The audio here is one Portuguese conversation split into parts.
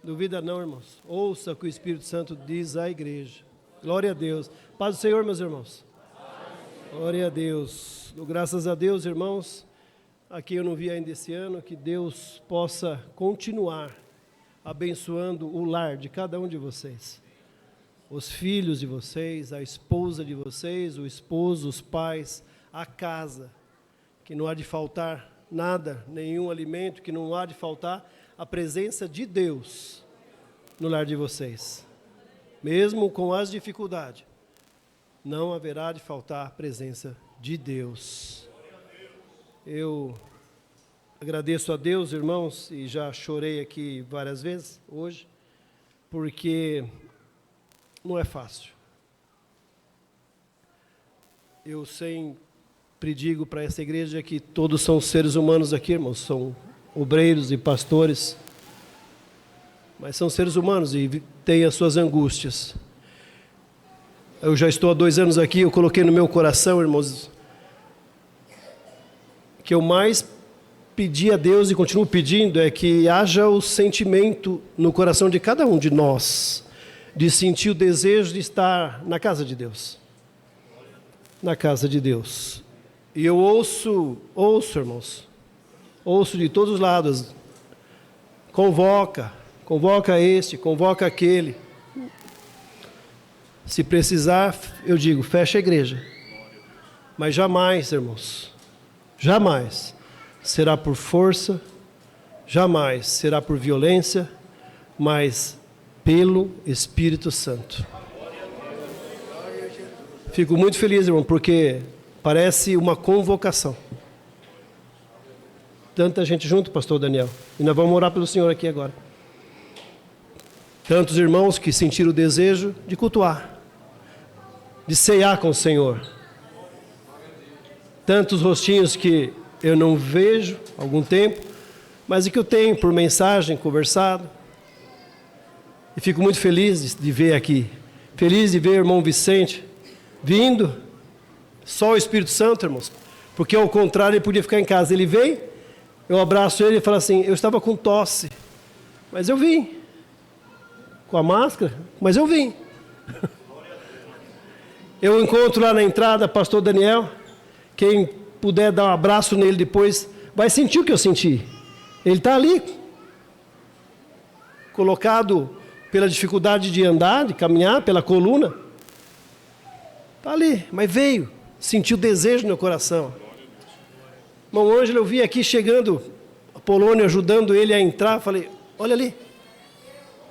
Duvida não, irmãos. Ouça o que o Espírito Santo diz à igreja. Glória a Deus. Paz do Senhor, meus irmãos. Glória a Deus. Graças a Deus, irmãos, aqui eu não vi ainda esse ano, que Deus possa continuar abençoando o lar de cada um de vocês. Os filhos de vocês, a esposa de vocês, o esposo, os pais, a casa. Que não há de faltar nada, nenhum alimento, que não há de faltar a presença de Deus no lar de vocês. Mesmo com as dificuldades, não haverá de faltar a presença de Deus. Eu agradeço a Deus, irmãos, e já chorei aqui várias vezes hoje, porque não é fácil. Eu sempre digo para essa igreja que todos são seres humanos aqui, irmãos, são obreiros e pastores, mas são seres humanos e têm as suas angústias. Eu já estou há 2 anos aqui, eu coloquei no meu coração, irmãos, que eu mais pedi a Deus e continuo pedindo é que haja o sentimento no coração de cada um de nós, de sentir o desejo de estar na casa de Deus. Na casa de Deus. E eu ouço, irmãos, ouço de todos os lados, convoca este, convoca aquele. Se precisar, eu digo, fecha a igreja. Mas jamais, irmãos, jamais será por força, jamais será por violência, mas pelo Espírito Santo. Fico muito feliz, irmão, porque parece uma convocação. Tanta gente junto, pastor Daniel. E nós vamos orar pelo Senhor aqui agora. Tantos irmãos que sentiram o desejo de cultuar, de ceiar com o Senhor. Tantos rostinhos que eu não vejo há algum tempo, mas que eu tenho por mensagem, conversado. E fico muito feliz de ver aqui. Feliz de ver o irmão Vicente vindo. Só o Espírito Santo, irmãos. Porque ao contrário, ele podia ficar em casa. Ele veio, eu abraço ele e falo assim, eu estava com tosse, mas eu vim. Com a máscara, mas eu vim. Eu encontro lá na entrada pastor Daniel. Quem puder dar um abraço nele depois, vai sentir o que eu senti. Ele está ali, colocado pela dificuldade de andar, de caminhar, pela coluna. Está ali, mas veio, sentiu desejo no meu coração. Irmão Ângelo, eu vi aqui chegando, a Polônia ajudando ele a entrar, falei, olha ali.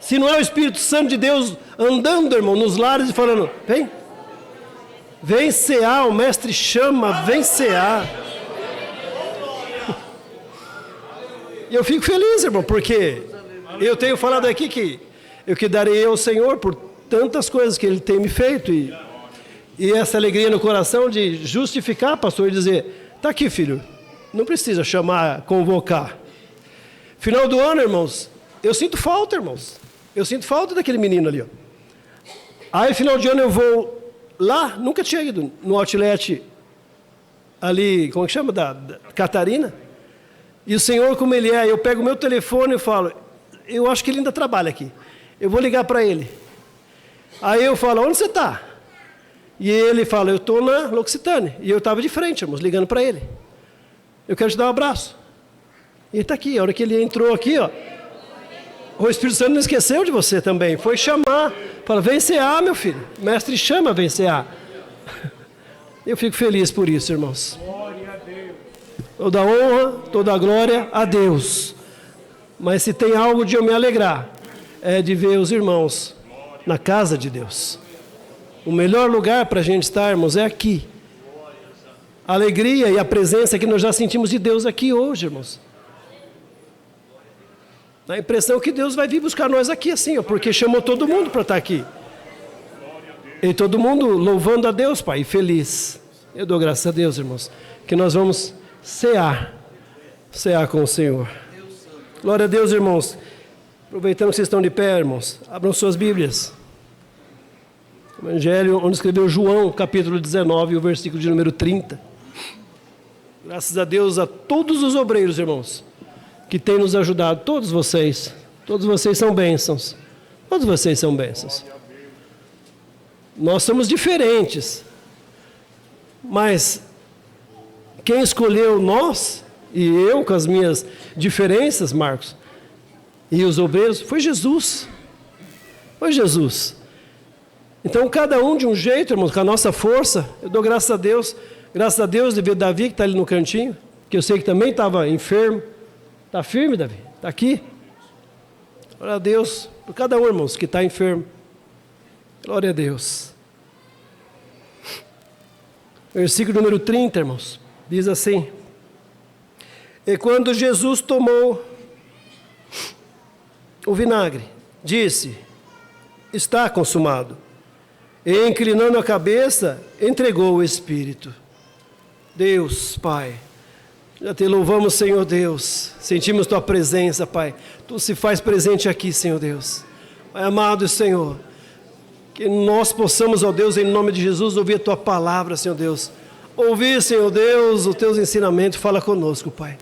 Se não é o Espírito Santo de Deus andando, irmão, nos lares e falando, vem cear, o mestre chama, vem cear. E eu fico feliz, irmão, porque eu tenho falado aqui que eu que darei ao Senhor por tantas coisas que Ele tem me feito. E essa alegria no coração de justificar, pastor, e dizer, está aqui, filho, não precisa chamar, convocar. Final do ano, irmãos, eu sinto falta, irmãos. Eu sinto falta daquele menino ali, ó. Aí, final de ano, eu vou lá, nunca tinha ido, no outlet ali, como é que chama, da Catarina. E o Senhor, como Ele é, eu pego o meu telefone e falo, eu acho que ele ainda trabalha aqui. Eu vou ligar para ele. Aí eu falo, onde você está? E ele fala, eu estou na L'Occitane. E eu estava de frente, irmãos, ligando para ele. Eu quero te dar um abraço. E ele está aqui, a hora que ele entrou aqui, ó. O Espírito Santo não esqueceu de você também. Foi chamar. Fala, vem cear, meu filho. O mestre chama, vem cear. Eu fico feliz por isso, irmãos. Toda honra, toda glória a Deus. Mas se tem algo de eu me alegrar, é de ver os irmãos na casa de Deus. O melhor lugar para a gente estar, irmãos, é aqui. A alegria e a presença que nós já sentimos de Deus aqui hoje, irmãos. Dá a impressão que Deus vai vir buscar nós aqui assim, ó, porque chamou todo mundo para estar aqui. E todo mundo louvando a Deus, Pai, e feliz. Eu dou graças a Deus, irmãos, que nós vamos cear com o Senhor. Glória a Deus, irmãos. Aproveitando que vocês estão de pé, irmãos, abram suas Bíblias. Evangelho onde escreveu João, capítulo 19, o versículo de número 30. Graças a Deus a todos os obreiros, irmãos, que têm nos ajudado, todos vocês, Todos vocês são bênçãos. Todos vocês são bênçãos. Nós somos diferentes. Mas quem escolheu nós, e eu com as minhas diferenças, Marcos, e os obreiros, foi Jesus. Foi Jesus. Então, cada um de um jeito, irmãos, com a nossa força, eu dou graças a Deus de ver Davi, que está ali no cantinho, que eu sei que também estava enfermo. Está firme, Davi? Está aqui? Glória a Deus, por cada um, irmãos, que está enfermo. Glória a Deus. Versículo número 30, irmãos, diz assim: E quando Jesus tomou o vinagre, disse: Está consumado. E inclinando a cabeça, entregou o Espírito. Deus, Pai, já te louvamos, Senhor Deus. Sentimos Tua presença, Pai. Tu se faz presente aqui, Senhor Deus. Pai amado Senhor, que nós possamos, ó Deus, em nome de Jesus, ouvir a Tua palavra, Senhor Deus. Ouvir, Senhor Deus, os Teus ensinamentos. Fala conosco, Pai.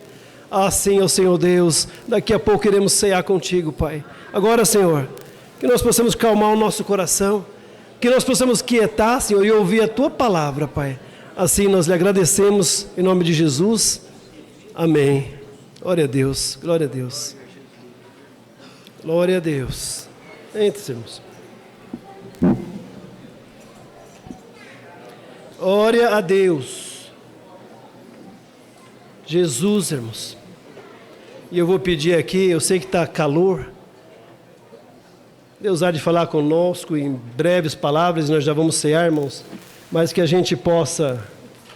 Assim, ó Senhor Deus, daqui a pouco iremos cear contigo, Pai. Agora, Senhor, que nós possamos calmar o nosso coração, que nós possamos quietar, Senhor, e ouvir a Tua palavra, Pai. Assim nós lhe agradecemos, em nome de Jesus. Amém. Glória a Deus, glória a Deus. Glória a Deus. Entre, irmãos. Glória a Deus. Jesus, irmãos. E eu vou pedir aqui, eu sei que está calor. Deus há de falar conosco em breves palavras, nós já vamos cear, irmãos. Mas que a gente possa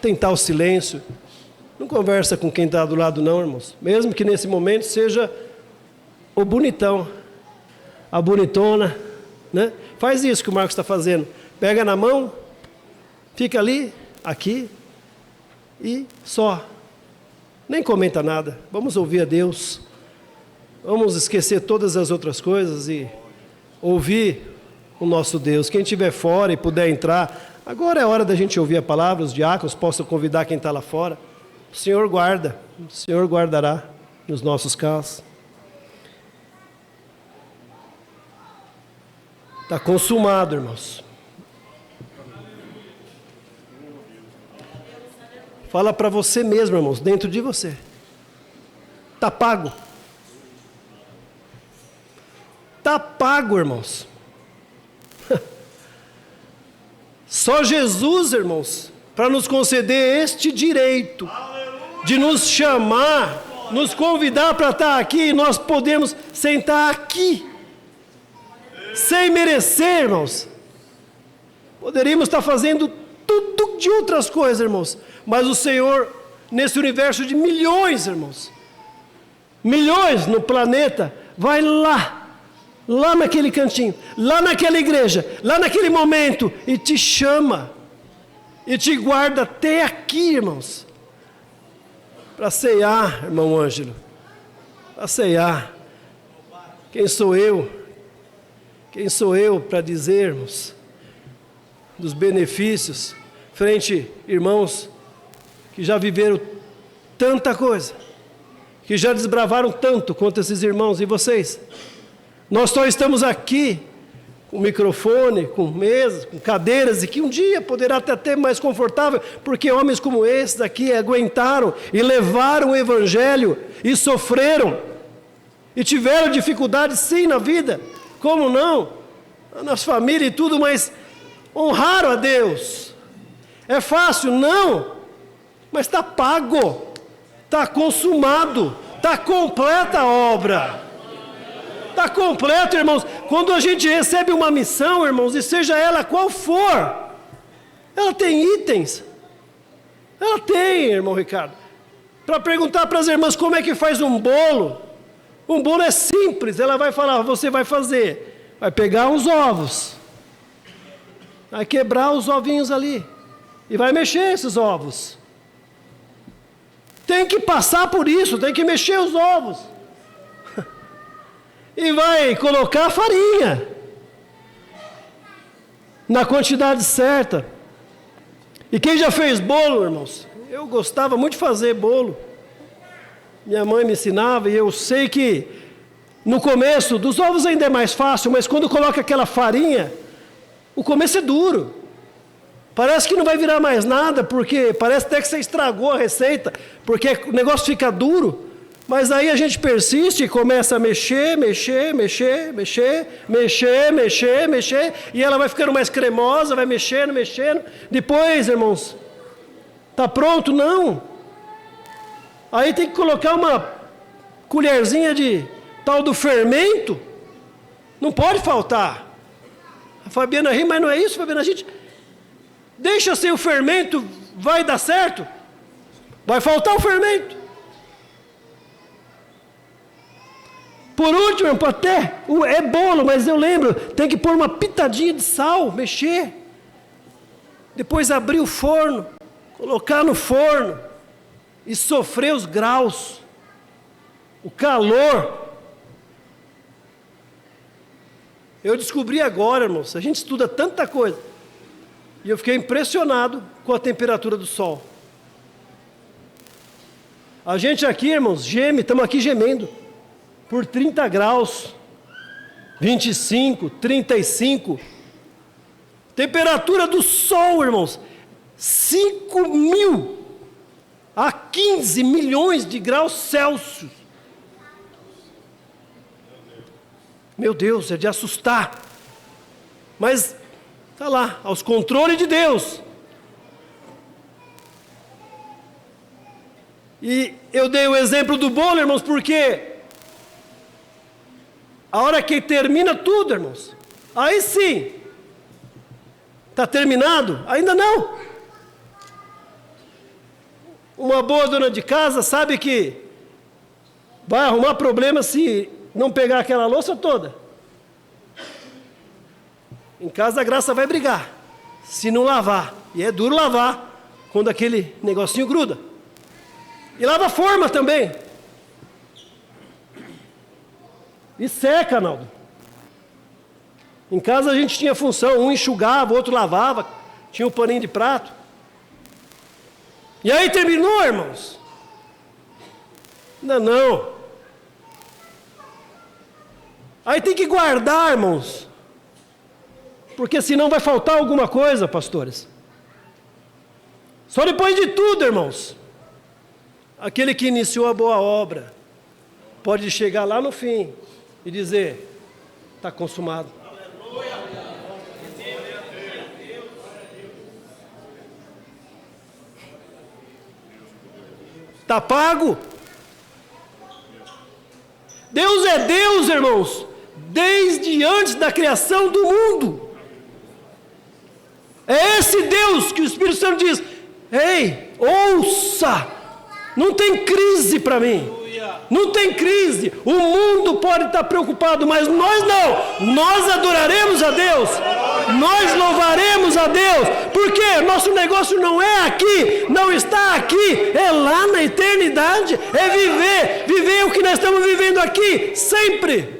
tentar o silêncio. Não conversa com quem está do lado não, irmãos. Mesmo que nesse momento seja o bonitão, a bonitona, né? Faz isso que o Marcos está fazendo. Pega na mão, fica ali, aqui, e só. Nem comenta nada. Vamos ouvir a Deus. Vamos esquecer todas as outras coisas e ouvir o nosso Deus. Quem estiver fora e puder entrar, agora é hora da gente ouvir a palavra. Os diáconos possam convidar quem está lá fora. O Senhor guarda, o Senhor guardará nos nossos casos. Está consumado, irmãos. Fala para você mesmo, irmãos, dentro de você. Está pago. Está pago, irmãos. Só Jesus, irmãos, para nos conceder este direito de nos chamar, nos convidar para estar aqui e nós podemos sentar aqui, sem merecer, irmãos. Poderíamos estar fazendo tudo de outras coisas, irmãos, mas o Senhor, nesse universo de milhões, irmãos, milhões no planeta, vai lá naquele cantinho, lá naquela igreja, lá naquele momento, e te chama, e te guarda até aqui, irmãos, para ceiar, irmão Ângelo, para ceiar. Quem sou eu? Quem sou eu para dizermos dos benefícios frente a irmãos que já viveram tanta coisa, que já desbravaram tanto quanto esses irmãos, e vocês? Nós só estamos aqui com microfone, com mesas, com cadeiras, e que um dia poderá até ter mais confortável, porque homens como esses aqui aguentaram e levaram o Evangelho e sofreram, e tiveram dificuldades sim na vida, como não? Nas famílias e tudo, mas honraram a Deus. É fácil? Não, mas está pago, está consumado, está completa a obra. Está completo, irmãos. Quando a gente recebe uma missão, irmãos, e seja ela qual for, ela tem itens. Ela tem, irmão Ricardo. Para perguntar para as irmãs como é que faz um bolo. Um bolo é simples. Ela vai falar, você vai fazer. Vai pegar uns ovos. Vai quebrar os ovinhos ali. E vai mexer esses ovos. Tem que passar por isso, tem que mexer os ovos. E vai colocar farinha na quantidade certa. E quem já fez bolo, irmãos? Eu gostava muito de fazer bolo. Minha mãe me ensinava, e eu sei que no começo, dos ovos ainda é mais fácil, mas quando coloca aquela farinha, o começo é duro. Parece que não vai virar mais nada, porque parece até que você estragou a receita, porque o negócio fica duro. Mas aí a gente persiste e começa a mexer, e ela vai ficando mais cremosa, vai mexendo. Depois, irmãos, está pronto? Não. Aí tem que colocar uma colherzinha de tal do fermento, não pode faltar. A Fabiana ri, mas não é isso, Fabiana, a gente deixa sem o fermento, vai dar certo? Vai faltar o fermento. Por último, até é bolo, mas eu lembro, tem que pôr uma pitadinha de sal, mexer. Depois abrir o forno, colocar no forno e sofrer os graus, o calor. Eu descobri agora, irmãos, a gente estuda tanta coisa, e eu fiquei impressionado com a temperatura do sol. A gente aqui, irmãos, geme, estamos aqui gemendo, por 30 graus, 25, 35, temperatura do sol, irmãos, 5.000 a 15 milhões de graus Celsius. Meu Deus, é de assustar. Mas, está lá, aos controles de Deus. E eu dei o exemplo do bolo, irmãos, porque a hora que termina tudo, irmãos, aí sim, está terminado? Ainda não. Uma boa dona de casa sabe que vai arrumar problema se não pegar aquela louça toda. Em casa a Graça vai brigar, se não lavar. E é duro lavar, quando aquele negocinho gruda. E lava a forma também. E seca, Naldo. Em casa a gente tinha função, um enxugava, o outro lavava, tinha um paninho de prato. E aí terminou, irmãos? Ainda não. Aí tem que guardar, irmãos, porque senão vai faltar alguma coisa, pastores. Só depois de tudo, irmãos, aquele que iniciou a boa obra pode chegar lá no fim e dizer: está consumado. Está pago. Deus é Deus, irmãos, desde antes da criação do mundo. É esse Deus que o Espírito Santo diz: ei, ouça, não tem crise para mim, não tem crise. O mundo pode estar preocupado, mas nós não. Nós adoraremos a Deus, nós louvaremos a Deus, porque nosso negócio não é aqui, não está aqui, é lá na eternidade, é viver o que nós estamos vivendo aqui, sempre.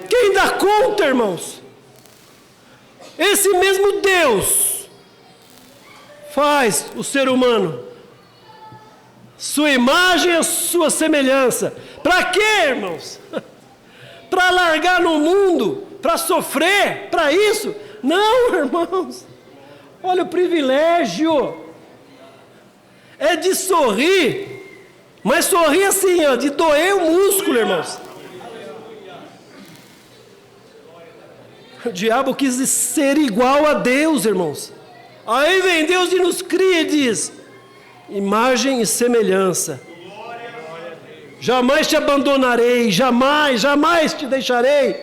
Quem dá conta, irmãos? Esse mesmo Deus faz o ser humano, sua imagem e a sua semelhança. Para quê, irmãos? Para largar no mundo, para sofrer, para isso? Não, irmãos. Olha o privilégio. É de sorrir, mas sorrir assim, ó, de doer o músculo, irmãos. O diabo quis ser igual a Deus, irmãos. Aí vem Deus e nos cria e diz: imagem e semelhança. Jamais te abandonarei, jamais te deixarei.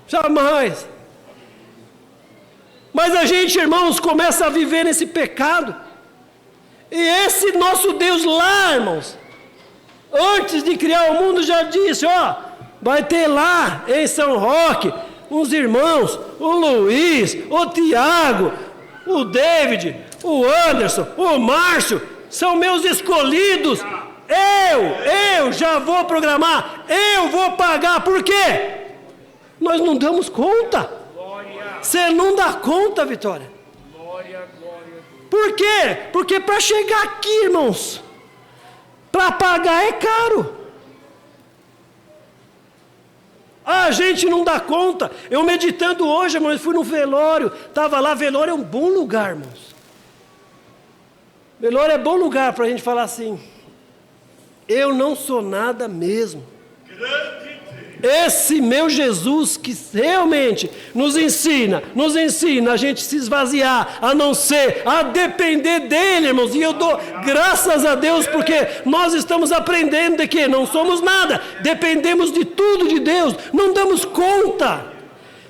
Jamais. Mas a gente, irmãos, começa a viver nesse pecado. E esse nosso Deus lá, irmãos, antes de criar o mundo já disse: ó, vai ter lá em São Roque uns irmãos, o Luiz, o Tiago, o David, o Anderson, o Márcio, são meus escolhidos. Eu já vou programar, eu vou pagar. Por quê? Nós não damos conta. Você não dá conta, Vitória. Por quê? Porque para chegar aqui, irmãos, Para pagar é caro. A gente não dá conta. Eu meditando hoje, irmãos, fui no velório. Estava lá, velório é um bom lugar, irmãos. Velório é bom lugar para a gente falar assim: eu não sou nada mesmo. Esse meu Jesus que realmente nos ensina a gente se esvaziar, a não ser, a depender dele, irmãos. E eu dou graças a Deus porque nós estamos aprendendo de que não somos nada, dependemos de tudo de Deus, não damos conta.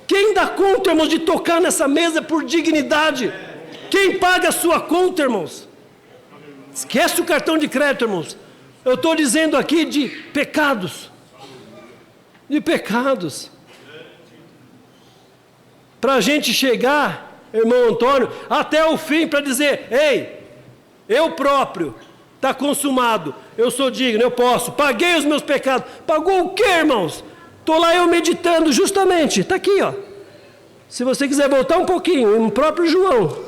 Quem dá conta, irmãos, de tocar nessa mesa por dignidade? Quem paga a sua conta, irmãos? Esquece o cartão de crédito, irmãos. Eu estou dizendo aqui de pecados. De pecados. Para a gente chegar, irmão Antônio, até o fim para dizer: ei, eu próprio, está consumado, eu sou digno, eu posso, paguei os meus pecados. Pagou o quê, irmãos? Estou lá eu meditando justamente, está aqui, ó. Se você quiser voltar um pouquinho, no próprio João,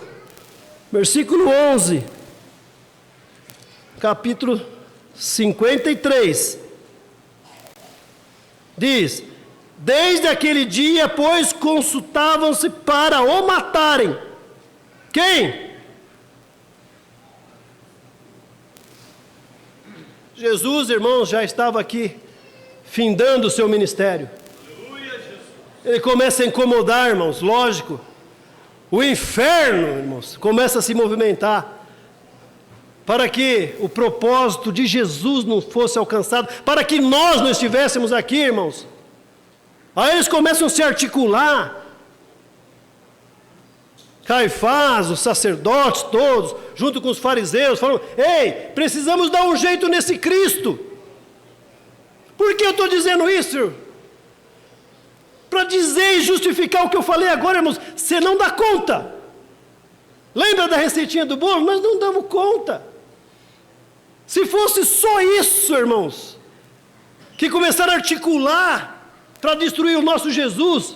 versículo 11, capítulo 53, diz: desde aquele dia, pois, consultavam-se para o matarem. Quem? Jesus, irmãos, já estava aqui, findando o seu ministério. Ele começa a incomodar, irmãos, lógico. O inferno, irmãos, começa a se movimentar para que o propósito de Jesus não fosse alcançado, para que nós não estivéssemos aqui, irmãos. Aí eles começam a se articular. Caifás, os sacerdotes todos, junto com os fariseus, falam: ei, precisamos dar um jeito nesse Cristo. Por que eu estou dizendo isso? Para dizer e justificar o que eu falei agora, irmãos. Você não dá conta. Lembra da receitinha do bolo? Nós não damos conta. Se fosse só isso, irmãos, que começaram a articular para destruir o nosso Jesus,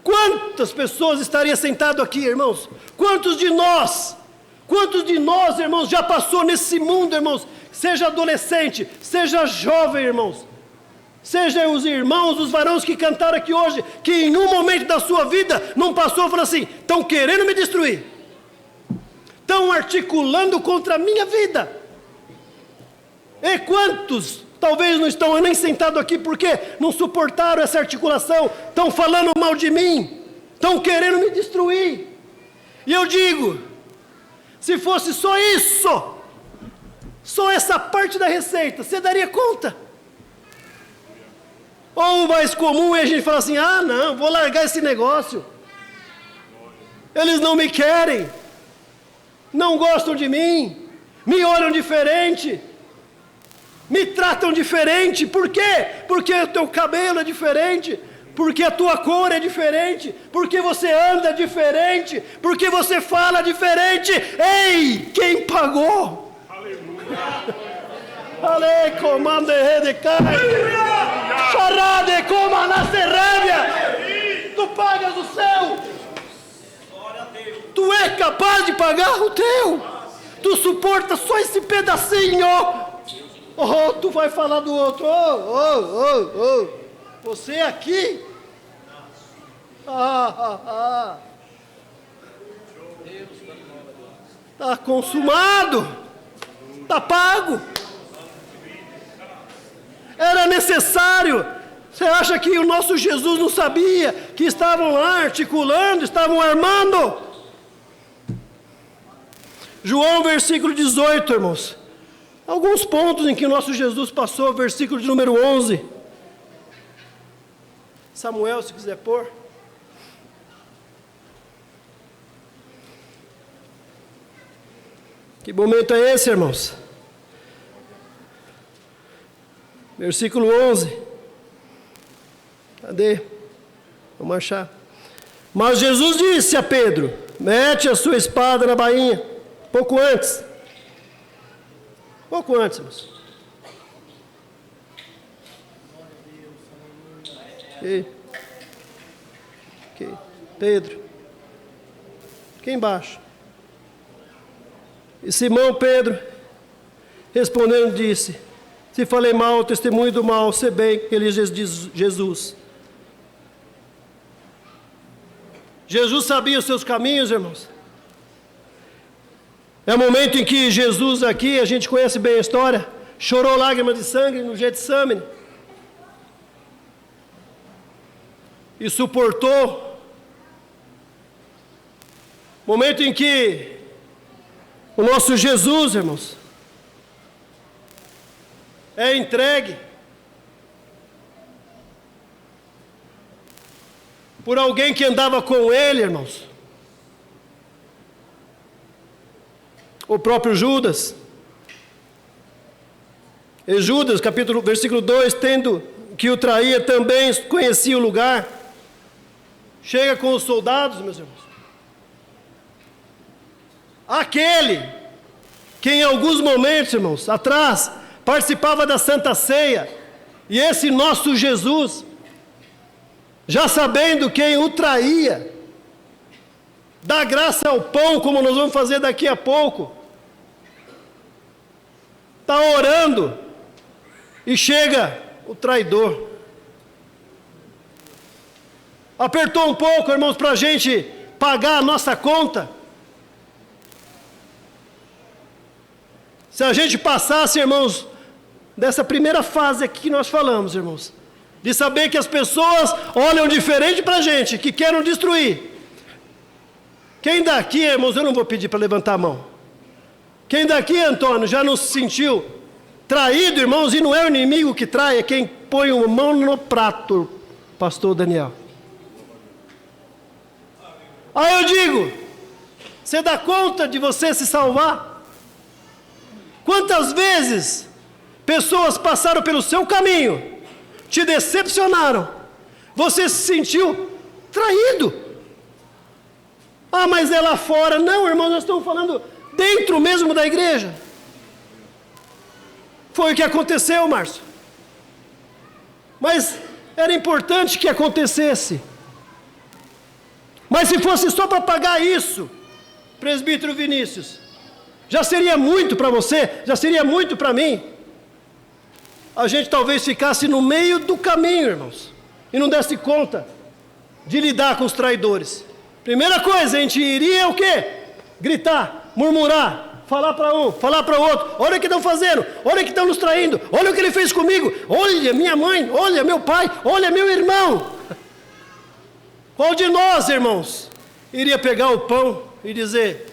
quantas pessoas estariam sentadas aqui, irmãos? Quantos de nós, irmãos, já passou nesse mundo, irmãos? Seja adolescente, seja jovem, irmãos. Seja os irmãos, os varões que cantaram aqui hoje, que em um momento da sua vida não passou e falou assim: estão querendo me destruir. Estão articulando contra a minha vida. E quantos talvez não estão nem sentados aqui porque não suportaram essa articulação, estão falando mal de mim, estão querendo me destruir. E eu digo, se fosse só isso, só essa parte da receita, você daria conta? Ou o mais comum é a gente falar assim: ah, não, vou largar esse negócio. Eles não me querem, não gostam de mim, me olham diferente, me tratam diferente. Por quê? Porque o teu cabelo é diferente, porque a tua cor é diferente, porque você anda diferente, porque você fala diferente. Ei, quem pagou? Aleluia! Ale comande de cai, charade coma na serrébia. Tu pagas o seu. Tu é capaz de pagar o teu. Tu suporta só esse pedacinho. Oh, tu vai falar do outro. Você aqui. Está consumado. Está pago. Era necessário. Você acha que o nosso Jesus não sabia que estavam lá articulando, estavam armando? João, versículo 18, irmãos. Alguns pontos em que o nosso Jesus passou, versículo de número 11. Samuel, se quiser pôr. Que momento é esse, irmãos? Versículo 11. Cadê? Vamos achar. Mas Jesus disse a Pedro: mete a sua espada na bainha. Pouco antes, irmãos. Ok. Pedro. Aqui embaixo. E Simão Pedro, respondendo, disse: Se falei mal, testemunho do mal, sei bem que ele diz Jesus. Jesus sabia os seus caminhos, irmãos. É o momento em que Jesus aqui, a gente conhece bem a história, chorou lágrimas de sangue no Getsemane. E suportou. Momento em que o nosso Jesus, irmãos, é entregue por alguém que andava com ele, irmãos. O próprio Judas. E Judas, versículo 2, tendo que o traía, também conhecia o lugar. Chega com os soldados, meus irmãos. Aquele que em alguns momentos, irmãos, atrás, participava da Santa Ceia, e esse nosso Jesus, já sabendo quem o traía, dá graça ao pão, como nós vamos fazer daqui a pouco, está orando, e chega o traidor. Apertou um pouco, irmãos, para a gente pagar a nossa conta. Se a gente passasse, irmãos, dessa primeira fase aqui que nós falamos, irmãos, de saber que as pessoas olham diferente para a gente, que querem destruir. Quem daqui, irmãos, eu não vou pedir para levantar a mão. Quem daqui, Antônio, já não se sentiu traído, irmãos, e não é o inimigo que trai, é quem põe uma mão no prato, pastor Daniel. Aí eu digo, você dá conta de você se salvar? Quantas vezes pessoas passaram pelo seu caminho, te decepcionaram, você se sentiu traído? Ah, mas é lá fora. Não, irmão, nós estamos falando dentro mesmo da igreja. Foi o que aconteceu, Márcio. Mas era importante que acontecesse. Mas se fosse só para pagar isso, presbítero Vinícius, já seria muito para você, já seria muito para mim. A gente talvez ficasse no meio do caminho, irmãos, e não desse conta de lidar com os traidores. Primeira coisa, a gente iria o quê? Gritar, murmurar, falar para um, falar para o outro. Olha o que estão fazendo, olha o que estão nos traindo, olha o que ele fez comigo, olha minha mãe, olha meu pai, olha meu irmão. Qual de nós, irmãos, iria pegar o pão e dizer: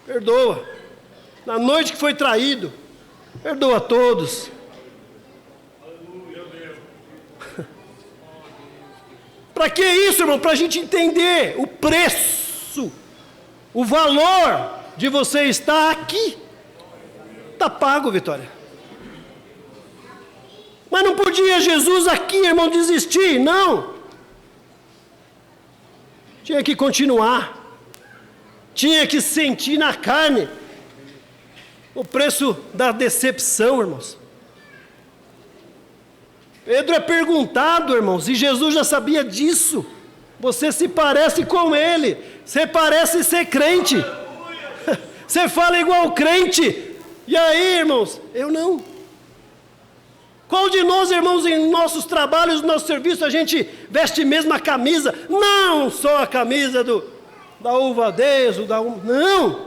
perdoa, na noite que foi traído, perdoa a todos. Para que isso, irmão? Para a gente entender o preço, o valor de você estar aqui. Está pago, Vitória. Mas não podia Jesus aqui, irmão, desistir, não. Tinha que continuar. Tinha que sentir na carne o preço da decepção, irmãos. Pedro é perguntado, irmãos, e Jesus já sabia disso. Você se parece com ele, você parece ser crente, você fala igual crente, e aí, irmãos, eu não. Qual de nós, irmãos, em nossos trabalhos, no nosso serviço, a gente veste mesmo a camisa? Não só a camisa da uva deso, não.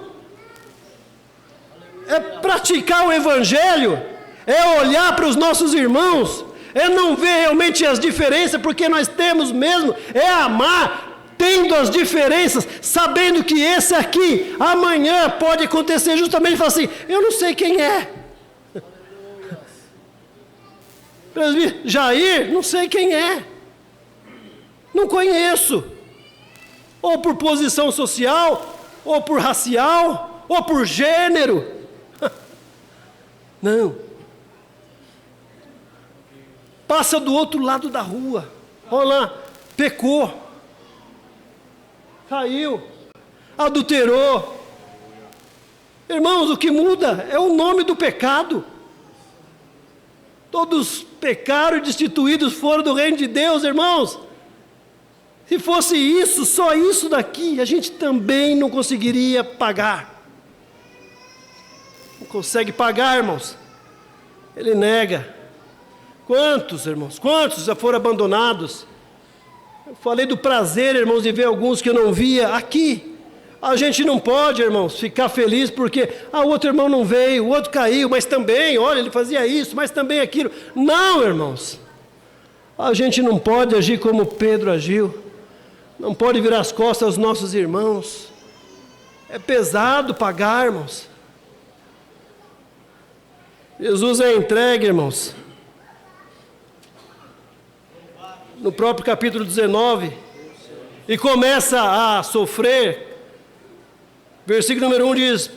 É praticar o evangelho, é olhar para os nossos irmãos, é não ver realmente as diferenças, porque nós temos mesmo, é amar, tendo as diferenças, sabendo que esse aqui, amanhã pode acontecer justamente, falar assim, eu não sei quem é. Jair, não sei quem é, não conheço, ou por posição social, ou por racial, ou por gênero, não. Passa do outro lado da rua, olha lá, pecou, caiu, adulterou. Irmãos, o que muda é o nome do pecado. Todos pecaram e destituídos foram do reino de Deus, irmãos. Se fosse isso, só isso daqui, a gente também não conseguiria pagar. Não consegue pagar, irmãos. Ele nega. Quantos, irmãos? Quantos já foram abandonados? Eu falei do prazer, irmãos, de ver alguns que eu não via aqui. A gente não pode, irmãos, ficar feliz porque o outro irmão não veio, o outro caiu, mas também, olha, ele fazia isso, mas também aquilo. Não, irmãos. A gente não pode agir como Pedro agiu. Não pode virar as costas aos nossos irmãos. É pesado pagar, irmãos. Jesus é entregue, irmãos. No próprio capítulo 19. E começa a sofrer. Versículo número 1 diz: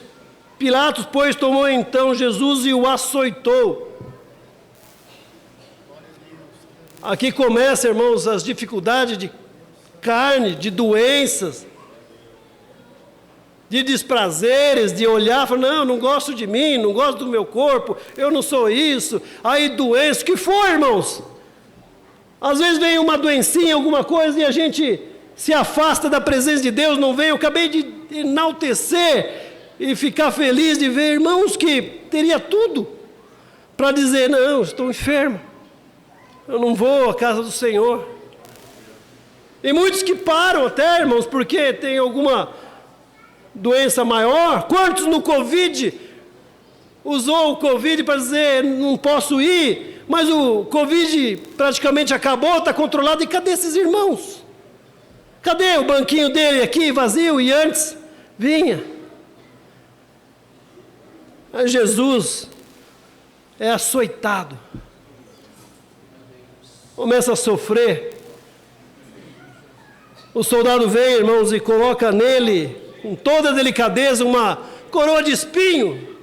Pilatos, pois, tomou então Jesus e o açoitou. Aqui começa, irmãos, as dificuldades de carne, de doenças, de desprazeres, de olhar e falar, não gosto de mim, não gosto do meu corpo, eu não sou isso. Aí doença, o que foi, irmãos? Às vezes vem uma doencinha, alguma coisa, e a gente se afasta da presença de Deus, não vem. Eu acabei de enaltecer e ficar feliz de ver irmãos que teria tudo para dizer, não, estou enfermo, eu não vou à casa do Senhor. E muitos que param até, irmãos, porque tem alguma doença maior. Quantos no Covid usou o Covid para dizer, não posso ir, mas o Covid praticamente acabou, está controlado, e cadê esses irmãos? Cadê o banquinho dele aqui vazio e antes vinha? Mas Jesus é açoitado, começa a sofrer. O soldado vem, irmãos, e coloca nele, com toda a delicadeza, uma coroa de espinho.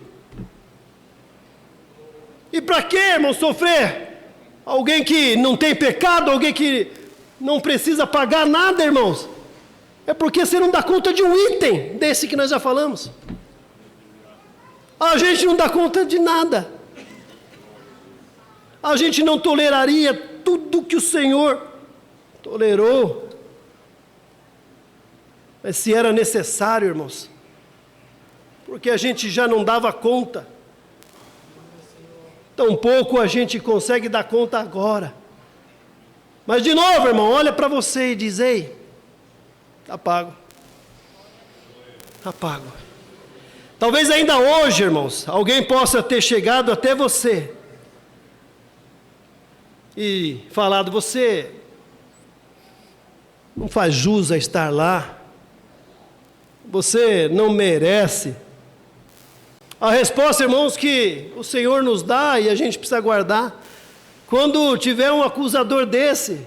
E para que, irmão, sofrer? Alguém que não tem pecado, alguém que não precisa pagar nada, irmãos. É porque você não dá conta de um item desse que nós já falamos. A gente não dá conta de nada. A gente não toleraria tudo que o Senhor tolerou. Mas se era necessário, irmãos, porque a gente já não dava conta, tampouco a gente consegue dar conta agora. Mas de novo, irmão, olha para você e diz, ei, está pago. Está pago. Talvez ainda hoje, irmãos, alguém possa ter chegado até você e falado, você não faz jus a estar lá, você não merece. A resposta, irmãos, que o Senhor nos dá e a gente precisa guardar, quando tiver um acusador desse,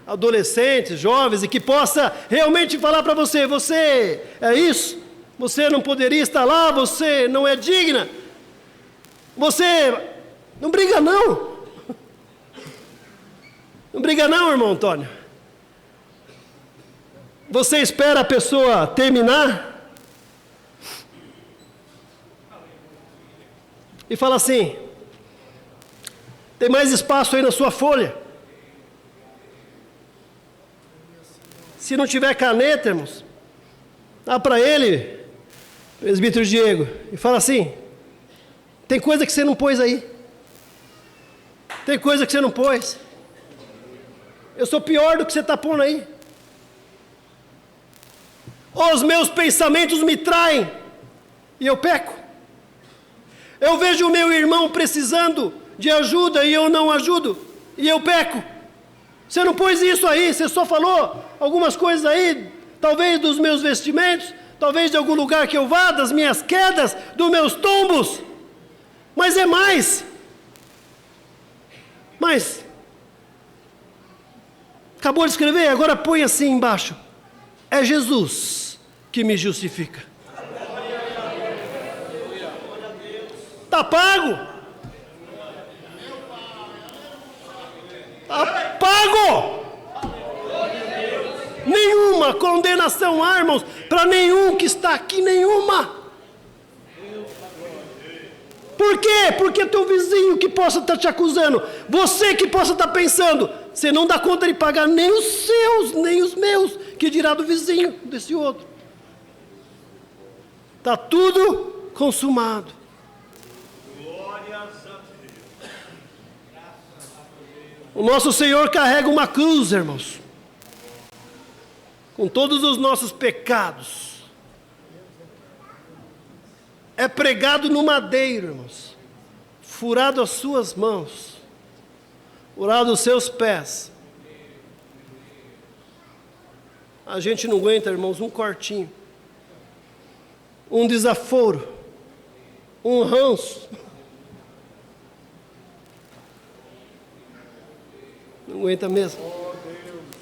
adolescentes, jovens, e que possa realmente falar para você, você é isso, você não poderia estar lá, você não é digna, você não briga não. Não briga não, irmão Antônio. Você espera a pessoa terminar e fala assim, tem mais espaço aí na sua folha. Se não tiver caneta, irmãos, dá para ele, presbítero Diego, e fala assim, tem coisa que você não pôs aí. Tem coisa que você não pôs. Eu sou pior do que você está pondo aí. Os meus pensamentos me traem e eu peco. Eu vejo o meu irmão precisando de ajuda e eu não ajudo e eu peco. Você não pôs isso aí, você só falou algumas coisas aí, talvez dos meus vestimentos, talvez de algum lugar que eu vá, das minhas quedas, dos meus tombos, mas é mais. Mas acabou de escrever, agora põe assim embaixo, é Jesus que me justifica. Está pago. Está pago. Nenhuma condenação há, irmãos, para nenhum que está aqui, nenhuma. Por quê? Porque teu vizinho que possa estar te acusando, você que possa estar pensando, você não dá conta de pagar nem os seus, nem os meus, que dirá do vizinho, desse outro. Está tudo consumado. O nosso Senhor carrega uma cruz, irmãos, com todos os nossos pecados. É pregado no madeiro, irmãos, furado as suas mãos, furado os seus pés. A gente não aguenta, irmãos, um cortinho, um desaforo, um ranço. Não aguenta mesmo.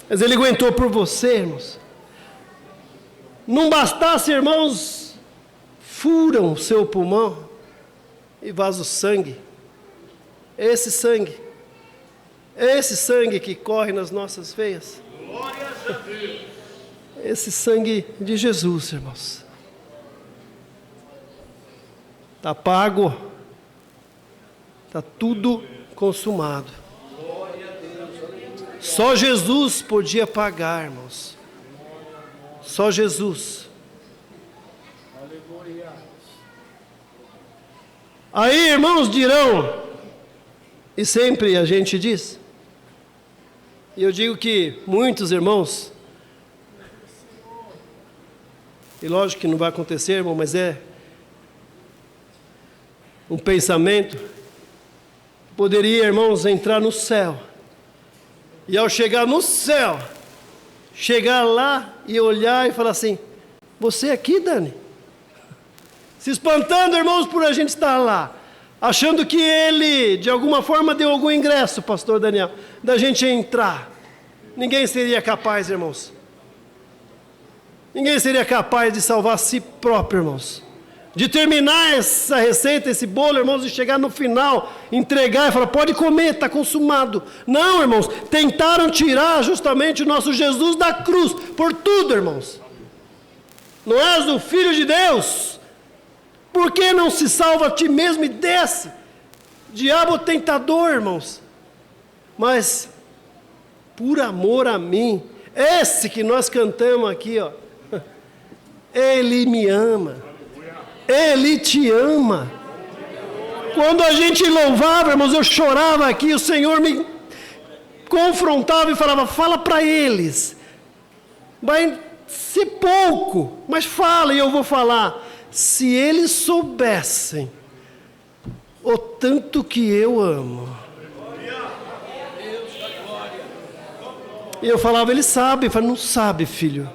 Mas Ele aguentou por você, irmãos. Não bastasse, irmãos, furam o seu pulmão e vaza o sangue. Esse sangue que corre nas nossas veias. Glórias a Deus. Esse sangue de Jesus, irmãos. Está pago. Está tudo consumado. Só Jesus podia pagar, irmãos. Só Jesus. Aí, irmãos, dirão, e sempre a gente diz, e eu digo que muitos irmãos, e lógico que não vai acontecer, irmão, mas é um pensamento, poderia, irmãos, entrar no céu, e ao chegar no céu, chegar lá e olhar e falar assim, você aqui, Dani? Se espantando, irmãos, por a gente estar lá, achando que ele, de alguma forma, deu algum ingresso, pastor Daniel, da gente entrar. Ninguém seria capaz, irmãos. Ninguém seria capaz de salvar a si próprio, irmãos. De terminar essa receita, esse bolo, irmãos, e chegar no final, entregar e falar, pode comer, está consumado. Não, irmãos, tentaram tirar justamente o nosso Jesus da cruz, por tudo, irmãos. Não és o Filho de Deus? Por que não se salva a ti mesmo e desce? Diabo tentador, irmãos. Mas, por amor a mim, esse que nós cantamos aqui, ó, Ele me ama. Ele te ama. Quando a gente louvava, irmãos, eu chorava aqui, o Senhor me confrontava e falava, fala para eles. Vai ser pouco, mas fala e eu vou falar. Se eles soubessem o tanto que eu amo. E eu falava, eles sabem. Eu falava, não sabe, filho.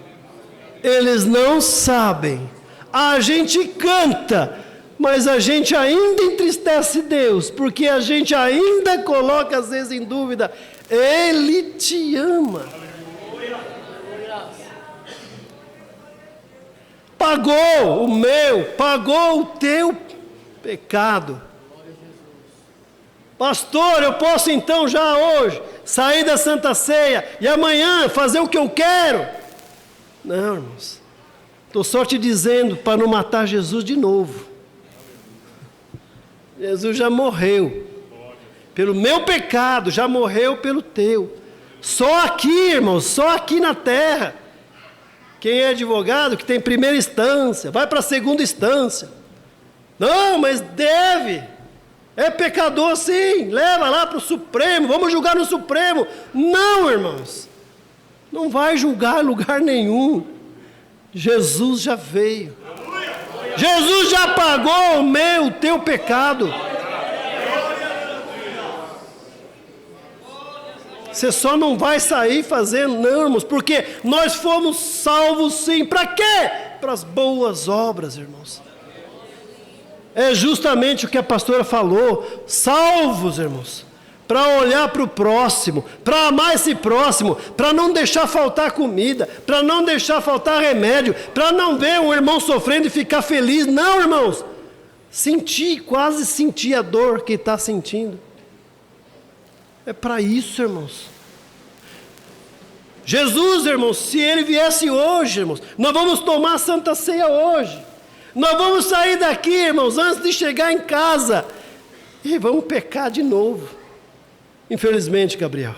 Eles não sabem. A gente canta, mas a gente ainda entristece Deus, porque a gente ainda coloca às vezes em dúvida, Ele te ama. Pagou o meu, pagou o teu pecado. Pastor, eu posso então já hoje sair da Santa Ceia e amanhã fazer o que eu quero? Não, irmãos. Estou só te dizendo para não matar Jesus de novo. Jesus já morreu pelo meu pecado, já morreu pelo teu. Só aqui, irmãos, só aqui na terra. Quem é advogado, que tem primeira instância, vai para a segunda instância. Não, mas deve. É pecador sim, leva lá para o Supremo, vamos julgar no Supremo. Não, irmãos. Não vai julgar em lugar nenhum. Jesus já veio. Jesus já pagou o teu pecado. Você só não vai sair fazendo, não, irmãos, porque nós fomos salvos sim. Para quê? Para as boas obras, irmãos. É justamente o que a pastora falou. Salvos, irmãos, para olhar para o próximo, para amar esse próximo, para não deixar faltar comida, para não deixar faltar remédio, para não ver um irmão sofrendo e ficar feliz. Não, irmãos, quase sentir a dor que está sentindo. É para isso, irmãos. Jesus, irmãos, se Ele viesse hoje, irmãos, nós vamos tomar a Santa Ceia hoje. Nós vamos sair daqui, irmãos, antes de chegar em casa, e vamos pecar de novo. Infelizmente, Gabriel.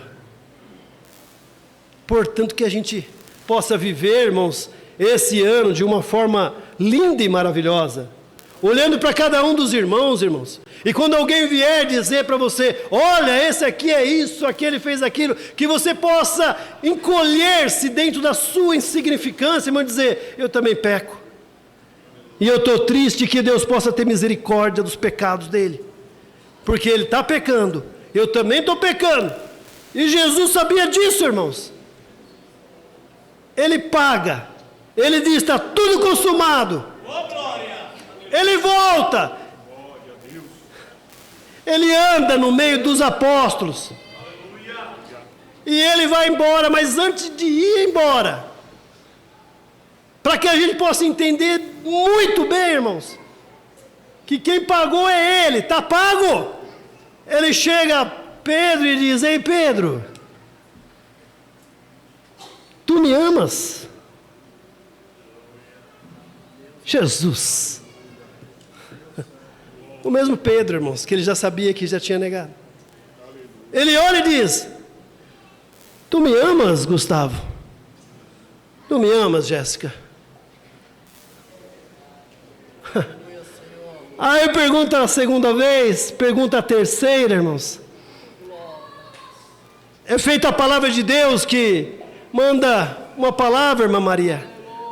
Portanto, que a gente possa viver, irmãos, esse ano de uma forma linda e maravilhosa. olhando para cada um dos irmãos, e quando alguém vier dizer para você, olha, esse aqui é isso, aquele fez aquilo, que você possa encolher-se dentro da sua insignificância, e dizer, eu também peco, e eu estou triste que Deus possa ter misericórdia dos pecados dele, porque ele está pecando, eu também estou pecando, e Jesus sabia disso, irmãos. Ele paga, ele diz, está tudo consumado, ele volta, ele anda no meio dos apóstolos, e ele vai embora, mas antes de ir embora, para que a gente possa entender muito bem, irmãos, que quem pagou é ele, está pago. Ele chega a Pedro e diz, ei Pedro, tu me amas? Jesus. O mesmo Pedro, irmãos, que ele já sabia que já tinha negado. Ele olha e diz, tu me amas, Gustavo? Tu me amas, Jéssica? Aí pergunta a segunda vez, pergunta a terceira, irmãos. É feita a palavra de Deus que manda uma palavra, irmã Maria,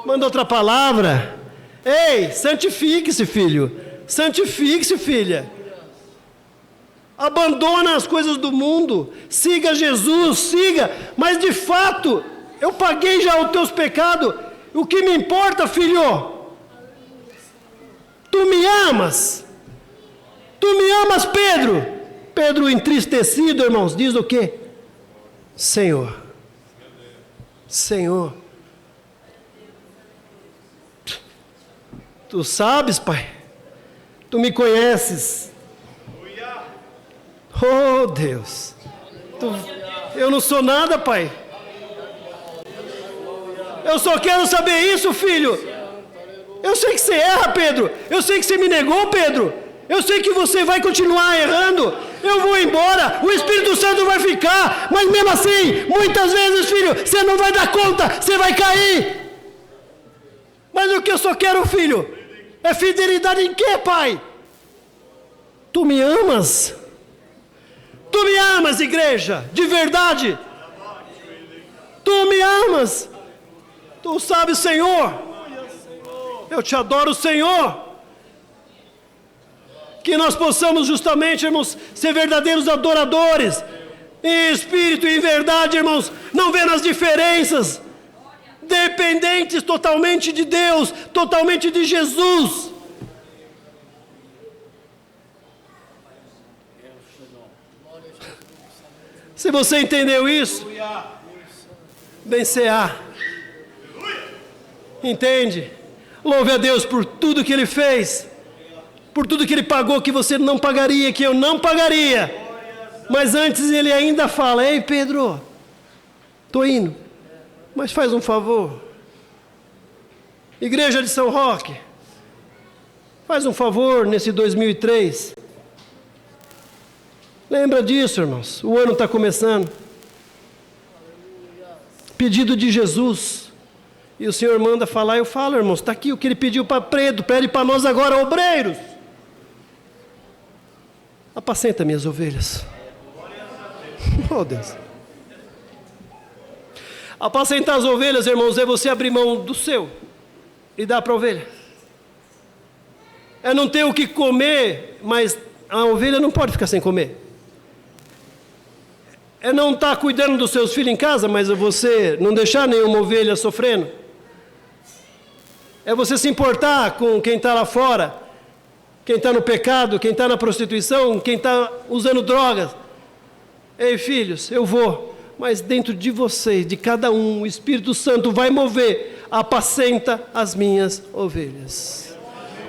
manda outra palavra. Ei, santifique-se, filho, santifique-se, filha. Abandona as coisas do mundo, siga Jesus, siga, mas de fato, eu paguei já os teus pecados, o que me importa, filho? Tu me amas? Tu me amas, Pedro? Pedro entristecido, irmãos, diz o quê? Senhor, Senhor, tu sabes, Pai, tu me conheces. Oh Deus, eu não sou nada, Pai. Eu só quero saber isso, filho. Eu sei que você erra, Pedro. Eu sei que você me negou, Pedro. Eu sei que você vai continuar errando. Eu vou embora, o Espírito Santo vai ficar, mas mesmo assim, muitas vezes, filho, você não vai dar conta, você vai cair. Mas o que eu só quero, filho, é fidelidade em quê, Pai? Tu me amas? Tu me amas, igreja, de verdade? Tu me amas? Tu sabes, Senhor, eu te adoro, Senhor. Que nós possamos justamente, irmãos, ser verdadeiros adoradores, em espírito e em verdade, irmãos, não vendo as diferenças, dependentes totalmente de Deus, totalmente de Jesus. Se você entendeu isso, bem-se-á. Entende? Louve a Deus por tudo que Ele fez, por tudo que Ele pagou, que você não pagaria, que eu não pagaria. Mas antes Ele ainda fala, ei Pedro, estou indo, mas faz um favor. Igreja de São Roque, faz um favor nesse 2003. Lembra disso, irmãos, o ano está começando. Pedido de Jesus. E o Senhor manda falar, eu falo, irmãos, está aqui o que Ele pediu para Pedro, pede para nós agora, obreiros. Apacenta minhas ovelhas. Oh Deus. Apacentar as ovelhas, irmãos, é você abrir mão do seu e dar para a ovelha. É não ter o que comer, mas a ovelha não pode ficar sem comer. É não estar cuidando dos seus filhos em casa, mas você não deixar nenhuma ovelha sofrendo. É você se importar com quem está lá fora, quem está no pecado, quem está na prostituição, quem está usando drogas. Ei, filhos, eu vou, mas dentro de vocês, de cada um, o Espírito Santo vai mover, apacenta as minhas ovelhas.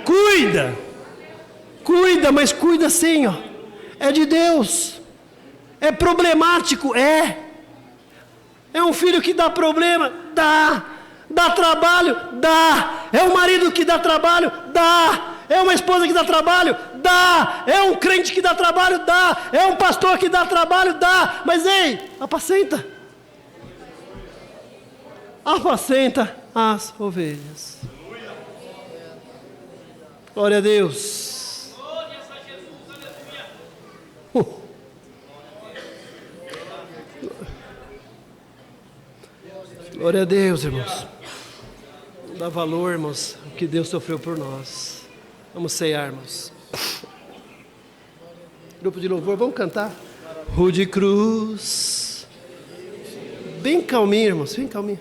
Cuida, mas cuida assim, ó. É de Deus. É problemático? É um filho que dá problema? Dá trabalho? Dá. É um marido que dá trabalho? Dá. É uma esposa que dá trabalho? Dá. É um crente que dá trabalho? Dá. É um pastor que dá trabalho? Dá. Mas ei, apacenta as ovelhas. Glória a Deus. Glória a Deus, irmãos. Dá valor, irmãos, o que Deus sofreu por nós. Vamos ceiar, irmãos. Grupo de louvor, vamos cantar. Rude cruz. Bem calminho, irmãos, bem calminho.